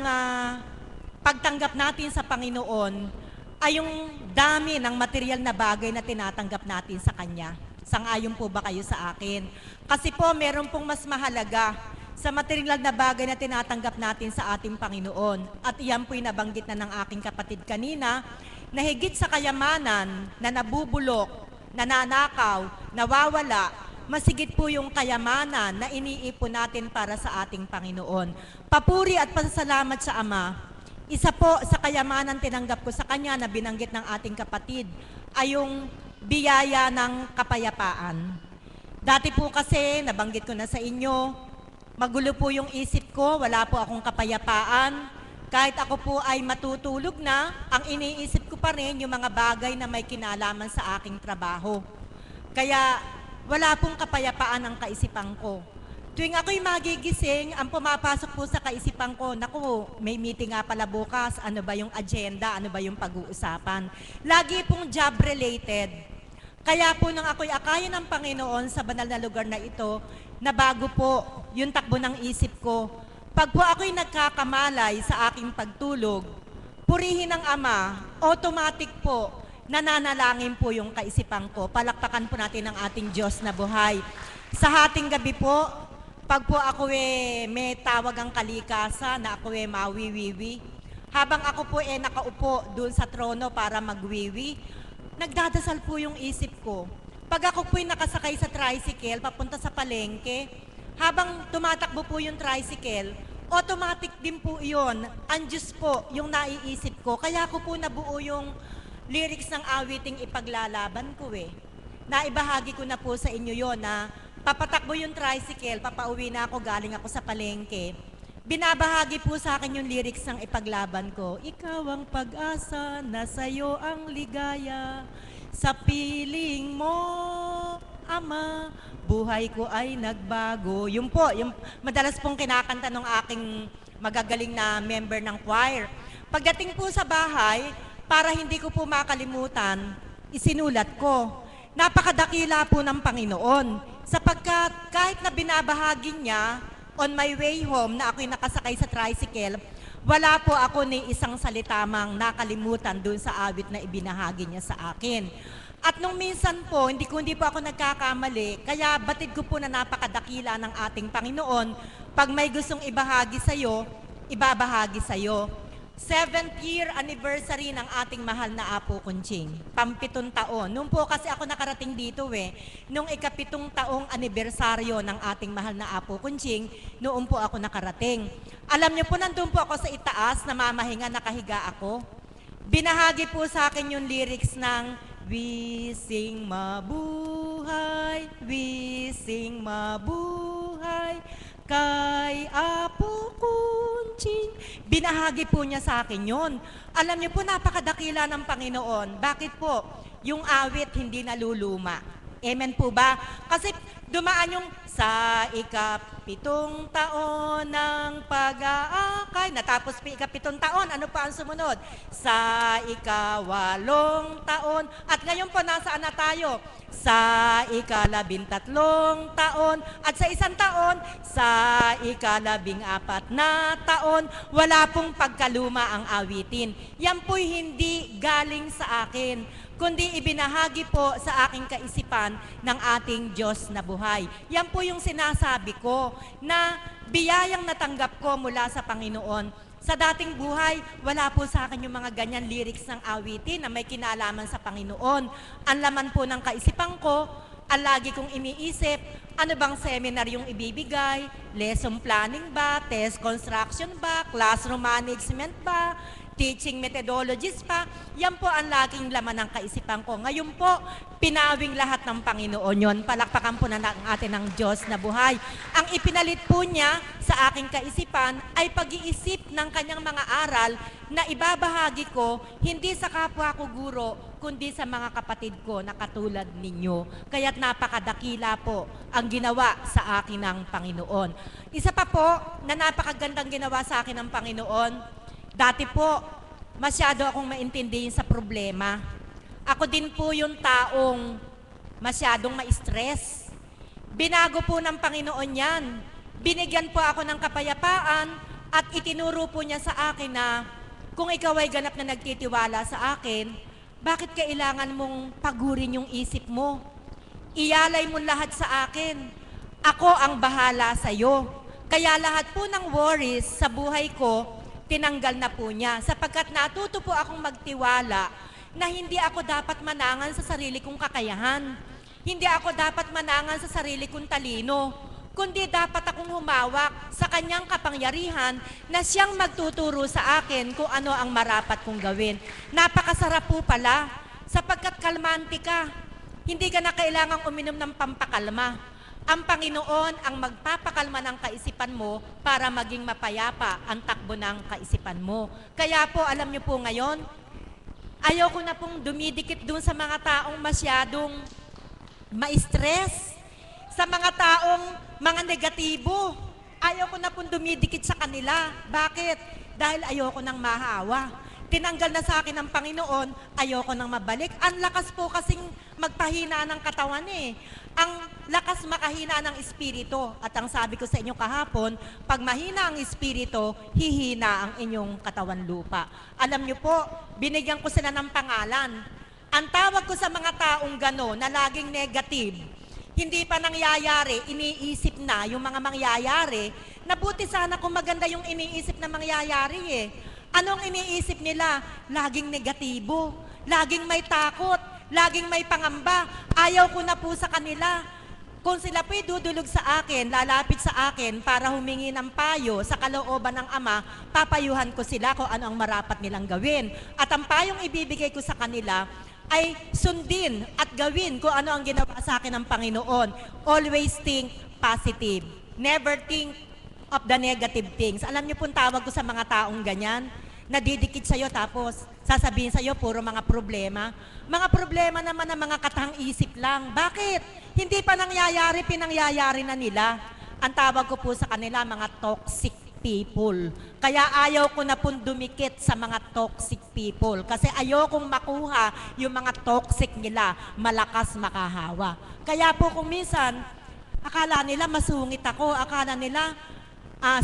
pagtanggap natin sa Panginoon ay yung dami ng material na bagay na tinatanggap natin sa Kanya. Sang-ayon po ba kayo sa akin? Kasi po, meron pong mas mahalaga sa material na bagay na tinatanggap natin sa ating Panginoon. At iyan po'y nabanggit na ng aking kapatid kanina, na higit sa kayamanan na nabubulok, nananakaw, nawawala, masigit po yung kayamanan na iniipon natin para sa ating Panginoon. Papuri at pasasalamat sa Ama. Isa po sa kayamanan tinanggap ko sa Kanya na binanggit ng ating kapatid ay yung biyaya ng kapayapaan. Dati po kasi, nabanggit ko na sa inyo, magulo po yung isip ko, wala po akong kapayapaan. Kahit ako po ay matutulog na, ang iniisip ko pa rin yung mga bagay na may kinalaman sa aking trabaho. Kaya wala pong kapayapaan ang kaisipan ko. Tuwing ako'y magigising, ang pumapasok po sa kaisipan ko, naku, may meeting nga pala bukas, ano ba yung agenda, ano ba yung pag-uusapan. Lagi pong job-related. Kaya po nang ako'y akayin ng Panginoon sa banal na lugar na ito, na bago po yung takbo ng isip ko, pag po ako'y nagkakamalay sa aking pagtulog, purihin ng Ama, automatic po, nananalangin po yung kaisipan ko. Palakpakan po natin ang ating Diyos na buhay. Sa hating gabi po, pag po ako may tawag ang kalikasan na ako mawiwiwi, habang ako po nakaupo doon sa trono para magwiwi, nagdadasal po yung isip ko. Pag ako po nakasakay sa tricycle, papunta sa palengke, habang tumatakbo po yung tricycle, automatic din po iyon. Ang Diyos po yung naiisip ko. Kaya ko po nabuo yung lyrics ng awiting ipaglalaban ko Naibahagi ko na po sa inyo yon na papatakbo yung tricycle, papauwi na ako, galing ako sa palengke. Binabahagi po sa akin yung lyrics ng ipaglaban ko. Ikaw ang pag-asa, nasa'yo ang ligaya. Sa piling mo, Ama, buhay ko ay nagbago. Yun po, yung madalas pong kinakanta ng aking magagaling na member ng choir. Pagdating po sa bahay, para hindi ko po makalimutan, isinulat ko. Napakadakila po ng Panginoon. Sapagkat kahit na binabahagi niya, on my way home na ako'y nakasakay sa tricycle, wala po ako ni isang salita mang nakalimutan dun sa awit na ibinahagi niya sa akin. At nung minsan po, hindi po ako nagkakamali, kaya batid ko po na napakadakila ng ating Panginoon. Pag may gustong ibahagi sa'yo, ibabahagi sa'yo. 7th year anniversary ng ating mahal na Apo Kunching. 7 taon. Noon po kasi ako nakarating dito nung 7 taong anibersaryo ng ating mahal na Apo Kunching, noon po ako nakarating. Alam niyo po, nandun po ako sa itaas, namamahinga, nakahiga ako. Binahagi po sa akin yung lyrics ng We sing mabuhay, we sing mabuhay, kay Apo Kunching. Binahagi po niya sa akin yon. Alam niyo po, napakadakila ng Panginoon. Bakit po? Yung awit hindi naluluma. Amen po ba? Kasi dumaan yung sa 7 taon ng pag-aakay. Natapos pa 7 taon. Ano pa ang sumunod? Sa 8 taon. At ngayon po, nasaan na tayo? Sa 13 taon. At sa 1 taon, sa 14 na taon, wala pong pagkaluma ang awitin. Yan po'y hindi galing sa akin, kundi ibinahagi po sa aking kaisipan ng ating Diyos na buhay. Yan po yung sinasabi ko na biyayang natanggap ko mula sa Panginoon. Sa dating buhay, wala po sa akin yung mga ganyan lyrics ng awitin na may kinalaman sa Panginoon. Ang laman po ng kaisipan ko, ang lagi kong iniisip, ano bang seminar yung ibibigay? Lesson planning ba? Test construction ba? Classroom management ba? Teaching methodologies pa? Yan po ang laging laman ng kaisipan ko. Ngayon po, pinawing lahat ng Panginoon yon. Palakpakan po na ng atin ng Diyos na buhay. Ang ipinalit po niya sa aking kaisipan ay pag-iisip ng kanyang mga aral na ibabahagi ko hindi sa kapwa ko guro, kundi sa mga kapatid ko na katulad ninyo. Kaya't napakadakila po ang ginawa sa akin ng Panginoon. Isa pa po na napakagandang ginawa sa akin ng Panginoon, dati po, masyado akong maintindihin sa problema. Ako din po yung taong masyadong ma-stress. Binago po ng Panginoon yan. Binigyan po ako ng kapayapaan at itinuro po niya sa akin na kung ikaw ay ganap na nagtitiwala sa akin, bakit kailangan mong pagurin yung isip mo? Iyalay mo lahat sa akin. Ako ang bahala sa'yo. Kaya lahat po ng worries sa buhay ko, tinanggal na po niya, sapagkat natuto po akong magtiwala na hindi ako dapat manangan sa sarili kong kakayahan. Hindi ako dapat manangan sa sarili kong talino, kundi dapat akong humawak sa kanyang kapangyarihan na siyang magtuturo sa akin kung ano ang marapat kong gawin. Napakasarap po pala, sapagkat kalmante ka. Hindi ka na kailangang uminom ng pampakalma. Ang Panginoon ang magpapakalma ng kaisipan mo para maging mapayapa ang takbo ng kaisipan mo. Kaya po, alam niyo po ngayon, ayoko na pong dumidikit dun sa mga taong masyadong ma-stress, sa mga taong mga negatibo. Ayoko na pong dumidikit sa kanila. Bakit? Dahil ayoko nang mahawa. Tinanggal na sa akin ng Panginoon, ayoko nang mabalik. Ang lakas po kasing magpahina ng katawan Ang lakas makahina ng espiritu. At ang sabi ko sa inyo kahapon, pag mahina ang espiritu, hihina ang inyong katawan lupa. Alam niyo po, binigyan ko sila ng pangalan. Ang tawag ko sa mga taong gano'n na laging negative, hindi pa nangyayari, iniisip na yung mga mangyayari, nabuti sana kung maganda yung iniisip na mangyayari Anong iniisip nila? Laging negatibo, laging may takot, laging may pangamba. Ayaw ko na po sa kanila. Kung sila po'y dudulog sa akin, lalapit sa akin para humingi ng payo sa kalooban ng Ama, papayuhan ko sila kung ano ang marapat nilang gawin. At ang payong ibibigay ko sa kanila ay sundin at gawin kung ano ang ginawa sa akin ng Panginoon. Always think positive. Never think of the negative things. Alam niyo pong tawag ko sa mga taong ganyan, nadidikit sa'yo tapos sasabihin sa'yo puro mga problema. Mga problema naman ng mga katang-isip lang. Bakit? Hindi pa nangyayari, pinangyayari na nila. Ang tawag ko po sa kanila, mga toxic people. Kaya ayaw ko na pong dumikit sa mga toxic people. Kasi ayaw kong makuha yung mga toxic nila, malakas makahawa. Kaya po kung minsan, akala nila masungit ako, akala nila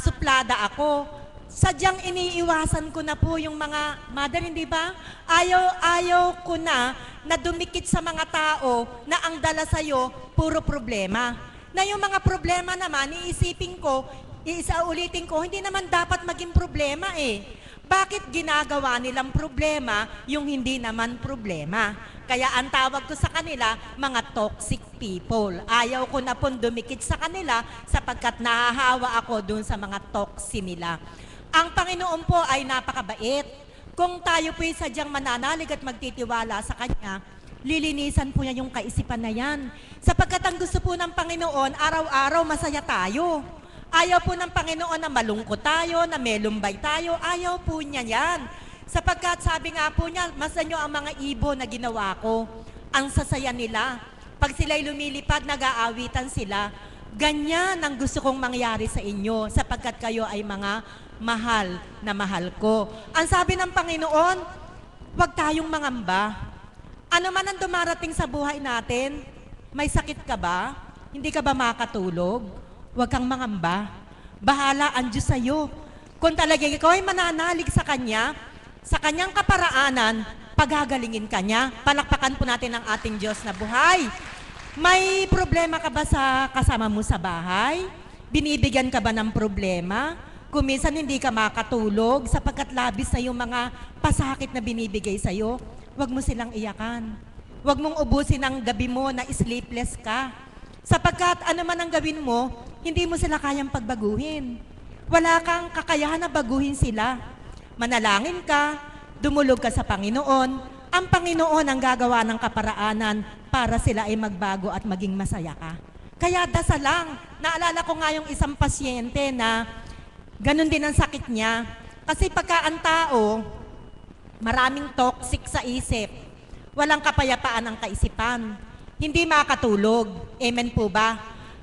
suplada ako. Sadyang iniiwasan ko na po yung mga mother, hindi ba? Ayaw ko na dumikit sa mga tao na ang dala sa'yo, puro problema. Na yung mga problema naman, iisipin ko, iisaulitin ko, hindi naman dapat maging problema eh. Bakit ginagawa nilang problema yung hindi naman problema? Kaya ang tawag ko sa kanila, mga toxic people. Ayaw ko na pong dumikit sa kanila sapagkat nahahawa ako dun sa mga toxic nila. Ang Panginoon po ay napakabait. Kung tayo po ay sadyang mananalig at magtitiwala sa Kanya, lilinisan po niya yung kaisipan na yan. Sapagkat ang gusto po ng Panginoon, araw-araw masaya tayo. Ayaw po ng Panginoon na malungkot tayo, na melumbay tayo. Ayaw po niya yan. Sapagkat sabi nga po niya, masan nyo ang mga ibon na ginawa ko. Ang sasaya nila. Pag sila'y lumilipad, nag-aawitan sila. Ganyan ang gusto kong mangyari sa inyo sapagkat kayo ay mga mahal na mahal ko. Ang sabi ng Panginoon, huwag tayong mangamba. Ano man ang dumarating sa buhay natin, may sakit ka ba? Hindi ka ba makatulog? Huwag kang mangamba. Bahala ang Diyos sa'yo. Kung talagang ikaw ay mananalig sa Kanya, sa Kanyang kaparaanan, pagagalingin ka niya. Palakpakan po natin ang ating Diyos na buhay. May problema ka ba sa kasama mo sa bahay? Binibigyan ka ba ng problema? Kung minsan hindi ka makatulog sapagkat labis na yung mga pasakit na binibigay sa'yo, huwag mo silang iyakan. Huwag mong ubusin ang gabi mo na sleepless ka. Sapagkat ano man ang gawin mo, hindi mo sila kayang pagbaguhin. Wala kang kakayahan na baguhin sila. Manalangin ka, dumulog ka sa Panginoon, ang Panginoon ang gagawa ng kaparaanan para sila ay magbago at maging masaya ka. Kaya dasal lang. Naalala ko nga yung isang pasyente na ganun din ang sakit niya. Kasi pagka ang tao, maraming toxic sa isip, walang kapayapaan ang kaisipan, hindi makatulog. Amen po ba?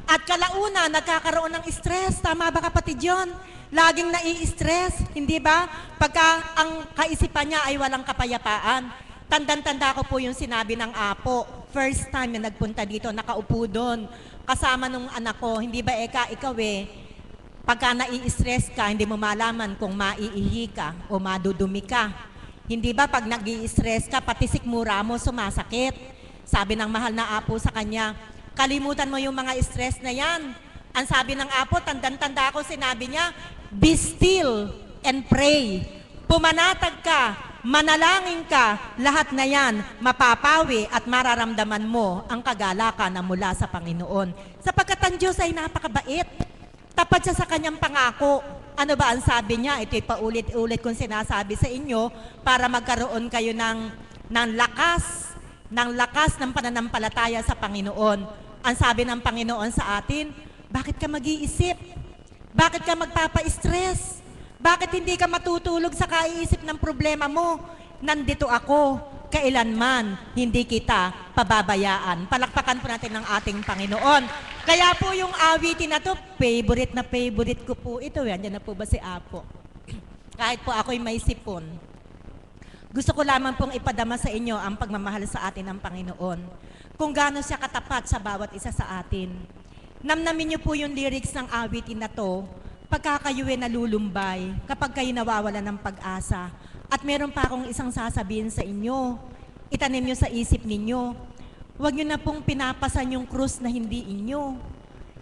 At kalauna, nagkakaroon ng stress. Tama ba kapatid yun? Laging nai-stress, hindi ba? Pagka ang kaisipan niya ay walang kapayapaan. Tandang-tanda ko po yung sinabi ng apo. First time na nagpunta dito, nakaupo doon. Kasama nung anak ko, hindi ba Eka, ikaw pagka nai-stress ka, hindi mo malaman kung maiihi ka o madudumi ka. Hindi ba pag nag-i-stress ka, pati sikmura mo sumasakit. Sabi ng mahal na apo sa kanya, kalimutan mo yung mga stress na yan. Ang sabi ng apo, tandang-tanda ko, sinabi niya, be still and pray. Pumanatag ka, manalangin ka, lahat na yan, mapapawi at mararamdaman mo ang kagalakan na mula sa Panginoon. Sapagkat ang Diyos ay napakabait. Tapat siya sa kanyang pangako. Ano ba ang sabi niya? Ito'y paulit-ulit kong sinasabi sa inyo para magkaroon kayo ng lakas ng pananampalataya sa Panginoon. Ang sabi ng Panginoon sa atin, bakit ka mag-iisip? Bakit ka magpapa-stress? Bakit hindi ka matutulog sa kaiisip ng problema mo? Nandito ako, kailanman hindi kita pababayaan. Palakpakan po natin ng ating Panginoon. Kaya po yung awitin na to, favorite ko po ito. Yan na po ba si Apo? Kahit po ako'y may sipon. Gusto ko lamang pong ipadama sa inyo ang pagmamahal sa atin ng Panginoon. Kung gaano siya katapat sa bawat isa sa atin. Namnamin niyo po yung lyrics ng awitin na to, pagka kayo'y nalulumbay, kapag kayo nawawala ng pag-asa. At meron pa akong isang sasabihin sa inyo, itanim niyo sa isip ninyo, huwag niyo na pong pinapasan yung krus na hindi inyo.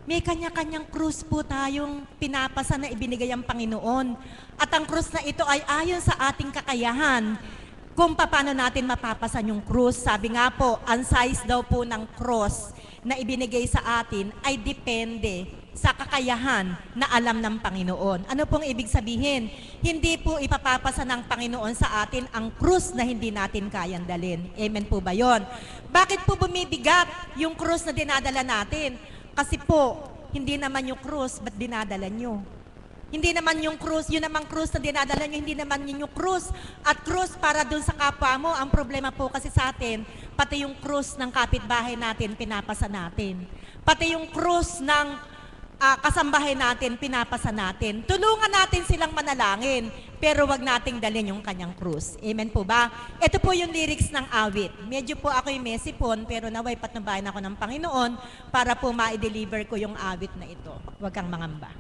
May kanya-kanyang krus po tayong pinapasa na ibinigay ang Panginoon. At ang krus na ito ay ayon sa ating kakayahan. Kung paano natin mapapasan yung krus, sabi nga po, ang size daw po ng cross na ibinigay sa atin ay depende sa kakayahan na alam ng Panginoon. Ano pong ibig sabihin? Hindi po ipapapasa ng Panginoon sa atin ang krus na hindi natin kayang dalhin. Amen po ba yon? Bakit po bumibigat yung krus na dinadala natin? Kasi po, hindi naman yung krus, ba't dinadala nyo? Hindi naman yung krus, yun namang krus na dinadala nyo, hindi naman yun yung krus. At krus para dun sa kapwa mo, ang problema po kasi sa atin, pati yung krus ng kapitbahay natin, pinapasa natin. Pati yung krus ng kasambahay natin, pinapasa natin. Tulungan natin silang manalangin, pero wag nating dalhin yung kanyang krus. Amen po ba? Ito po yung lyrics ng awit. Medyo po ako yung mesipon, pero naway patnubayan ako ng Panginoon para po ma-deliver ko yung awit na ito. Huwag kang mangamba.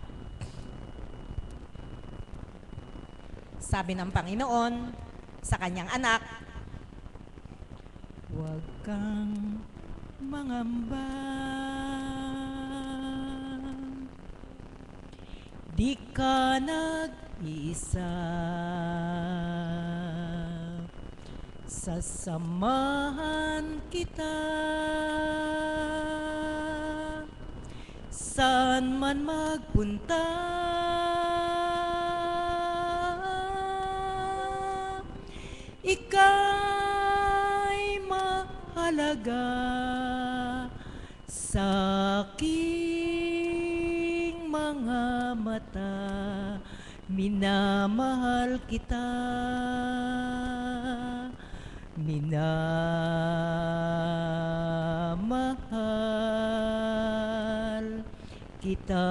Sabi ng Panginoon sa kanyang anak, huwag kang mangamba. Di ka nag-isa, sasamahan kita, saan man magpunta. Ika'y mahalaga sa aking mga mata, minamahal kita, minamahal kita.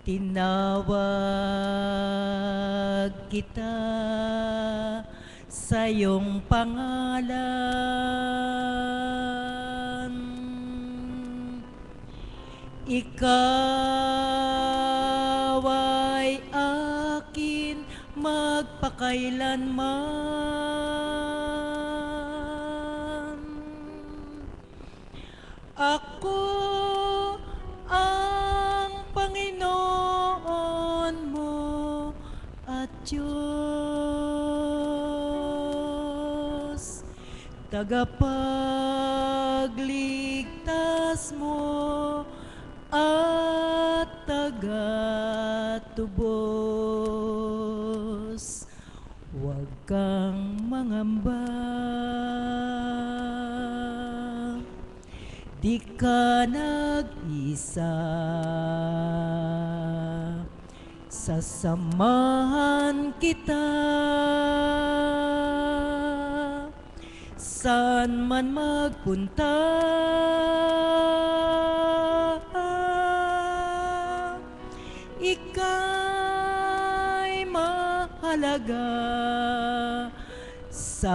Tinawag kita sa iyong pangalan. Ikaw ay akin magpakailanman. Ako ang Panginoon mo at Diyos, tagapagligtas mo at tagatubos. Huwag kang mangamba, di ka nag-isa, sasamahan kita, saan man magpunta. Ika'y mahalaga sa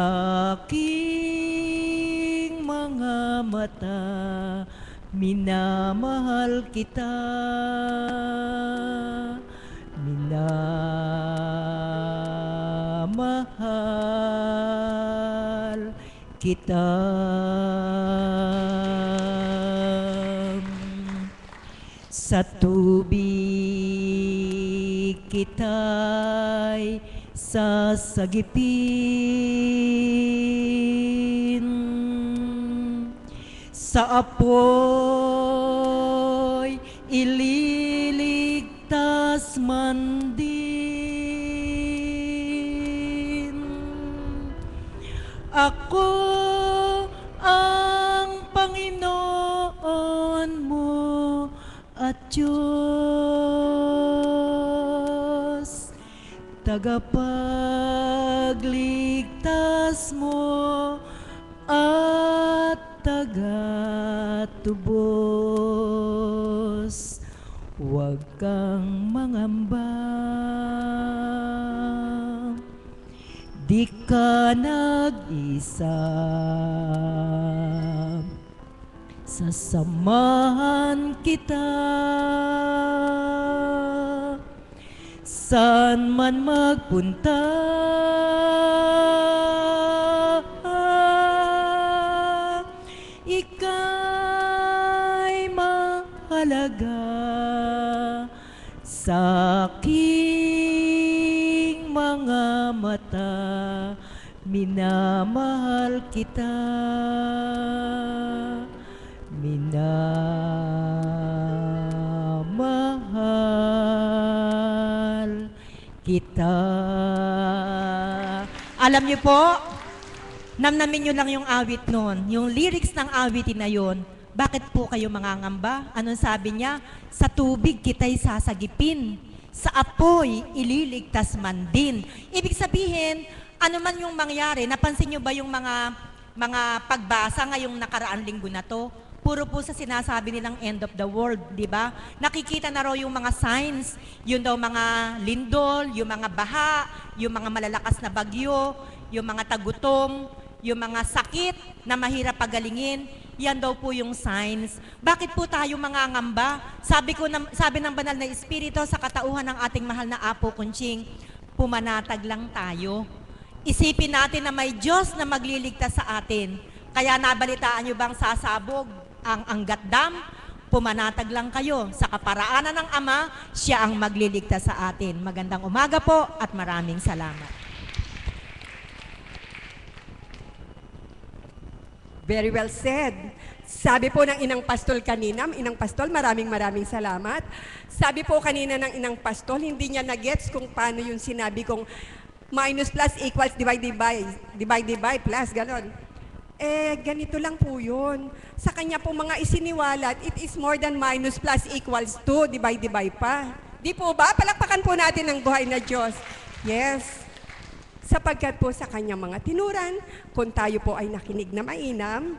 aking mga mata, minamahal kita, minamahal kita. Sa tubig kita'y sasagipin, sa apoy ililigtas man din. Ako ang Panginoon mo at Diyos, tagapagligtas mo at tagatubos. Huwag kang mangamba, di ka nag-isa, sasamahan kita, saan man magpunta. Ika'y mahalaga sa aking mga mata, minamahal kita, minamahal kita. Alam niyo po, namnamin niyo lang yung awit nun, yung lyrics ng awitin na yun. Bakit po kayo mangangamba? Anong sabi niya? Sa tubig kita'y sasagipin, sa apoy ililigtas man din. Ibig sabihin, ano man yung mangyari, napansin niyo ba yung mga pagbasa ngayong nakaraang linggo na to? Puro po sa sinasabi nilang end of the world, di ba? Nakikita na raw yung mga signs, yun daw mga lindol, yung mga baha, yung mga malalakas na bagyo, yung mga tagutom, yung mga sakit na mahirap pagalingin, yan daw po yung signs. Bakit po tayo mangangamba? Sabi ng banal na Espiritu sa katauhan ng ating mahal na Apo Kunching, pumanatag lang tayo. Isipin natin na may Diyos na magliligtas sa atin. Kaya nabalitaan nyo bang sasabog ang Angat Dam? Pumanatag lang kayo. Sa kaparaanan ng Ama, siya ang magliligtas sa atin. Magandang umaga po at maraming salamat. Very well said. Sabi po ng Inang Pastol kanina, Inang Pastol, maraming salamat. Sabi po kanina ng Inang Pastol, hindi niya na-gets kung paano yung sinabi kong minus plus equals divided by plus, ganon. Ganito lang po yun. Sa kanya po mga isiniwalat, it is more than minus plus equals 2 divided by pa. Di po ba? Palakpakan po natin ang buhay na Diyos. Yes. Sapagkat po sa kanyang mga tinuran, kung tayo po ay nakinig na mainam,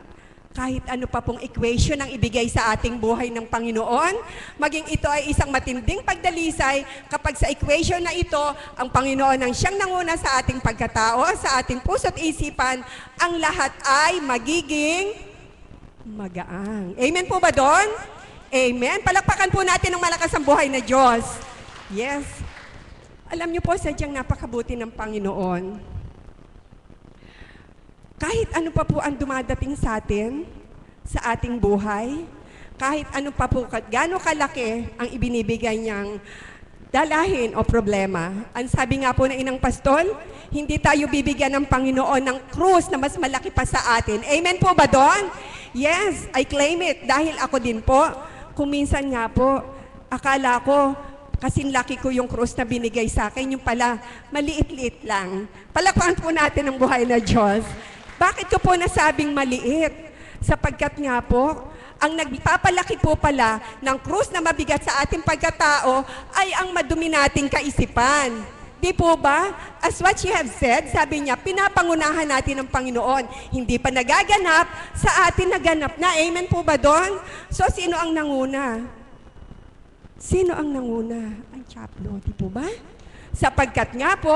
kahit ano pa pong equation ang ibigay sa ating buhay ng Panginoon, maging ito ay isang matinding pagdalisay kapag sa equation na ito, ang Panginoon ang siyang nanguna sa ating pagkatao, sa ating puso't isipan, ang lahat ay magiging magaang. Amen po ba doon? Amen. Palakpakan po natin ng malakas ang buhay na Diyos. Yes. Alam niyo po, sadyang napakabuti ng Panginoon. Kahit ano pa po ang dumadating sa atin, sa ating buhay, kahit ano pa po, gaano kalaki ang ibinibigay niyang dalahin o problema. Ang sabi nga po ng Inang Pastol, hindi tayo bibigyan ng Panginoon ng krus na mas malaki pa sa atin. Amen po ba doon? Yes, I claim it. Dahil ako din po, kung minsan nga po, akala ko, kasing laki ko yung krus na binigay sa akin, yung pala, maliit-liit lang. Palakpakan po natin ang buhay na Diyos. Bakit ko po nasabing maliit? Sapagkat nga po, ang nagpapalaki po pala ng krus na mabigat sa ating pagkatao ay ang madumi nating kaisipan. Di po ba? As what you have said, sabi niya, pinapangunahan natin ng Panginoon. Hindi pa nagaganap, sa atin naganap na. Amen po ba doon? So, sino ang nanguna? Sino ang nanguna? Ang Chaplo, di po ba? Sapagkat nga po,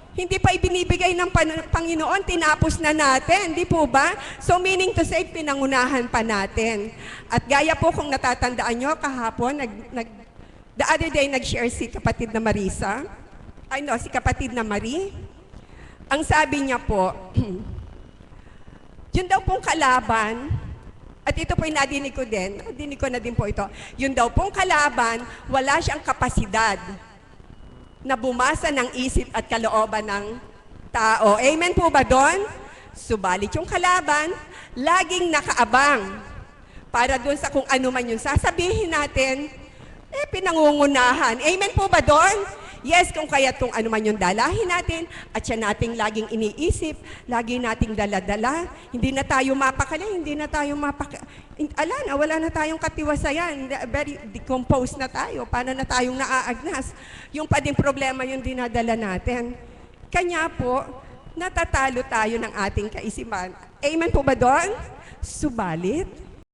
hindi pa ibinibigay ng Panginoon, tinapos na natin, di po ba? So meaning to say, pinangunahan pa natin. At gaya po kung natatandaan nyo, kahapon, the other day nag-share si kapatid na Marisa, si kapatid na Marie. Ang sabi niya po, yun daw pong kalaban, at ito po yung nadinig ko na din po ito. Yun daw pong kalaban, wala siyang kapasidad na bumasa ng isip at kalooban ng tao. Amen po ba doon? Subalit yung kalaban, laging nakaabang para doon sa kung ano man yung sasabihin natin, pinangungunahan. Amen po ba doon? Yes, kung kaya't kung ano man yung dalahin natin, at siya nating laging iniisip, lagi nating daladala, hindi na tayo wala na tayong katiwasayan, very decomposed na tayo, paano na tayong naaagnas. Yung pa din problema yung dinadala natin. Kanya po, natatalo tayo ng ating kaisipan. Amen po ba doon? Subalit,